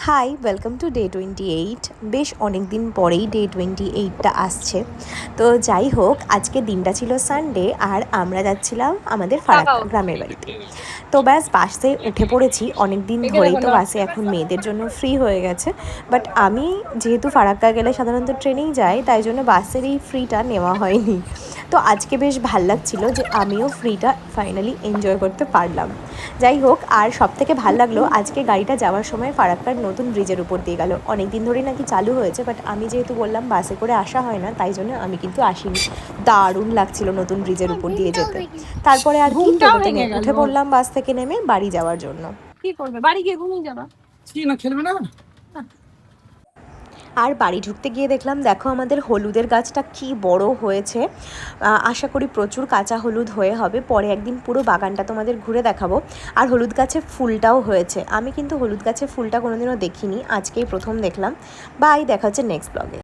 High, welcome to day 28। বেশ অনেক দিন পরেই ডে 28টা আসছে। তো যাই হোক, আজকে দিনটা ছিল সানডে আর আমরা যাচ্ছিলাম আমাদের ফারাক্কা গ্রামের বাড়িতে। তো ব্যাস বাসে উঠে পড়েছি। অনেক দিন ধরেই তো বাসে এখন মেয়েদের জন্য ফ্রি হয়ে গেছে, বাট আমি যেহেতু ফারাক্কা গেলে সাধারণত ট্রেনেই যাই, তাই জন্য বাসের এই ফ্রিটা নেওয়া হয়নি। তো আজকে বেশ ভাল লাগছিল যে আমিও ফ্রিটা ফাইনালি এনজয় করতে পারলাম। যাই হোক, আর সবথেকে ভাল লাগলো আজকে গাড়িটা যাওয়ার সময় ফারাক্কার নতুন ব্রিজের উপর দিয়ে গেল। অনেক দিন ধরেই নাকি চালু হয়েছে, বাট আমি যেহেতু বললাম বাসে করে আসা হয় না, তাই জন্য আমি কিন্তু আসিনি। দারুণ লাগছিল নতুন ব্রিজের উপর দিয়ে যেতে। তারপরে আর কি, টোটোতে উঠে পড়লাম বাস থেকে নেমে বাড়ি যাওয়ার জন্য। কি করবে, বাড়ি গিয়ে ঘুমিয়ে যাবা। কি না খেলবে না। আর বাড়ি ঢুকতে গিয়ে দেখলাম, দেখো আমাদের হলুদের গাছটা কি বড় হয়েছে। আশা করি প্রচুর কাঁচা হলুদ হয়ে হবে। পরে একদিন পুরো বাগানটা তোমাদের ঘুরে দেখাবো। আর হলুদ গাছে ফুলটাও হয়েছে। আমি কিন্তু হলুদ গাছে ফুলটা কোনোদিনও দেখিনি, আজকেই প্রথম দেখলাম। বাই, দেখা হচ্ছে নেক্সট ব্লগে।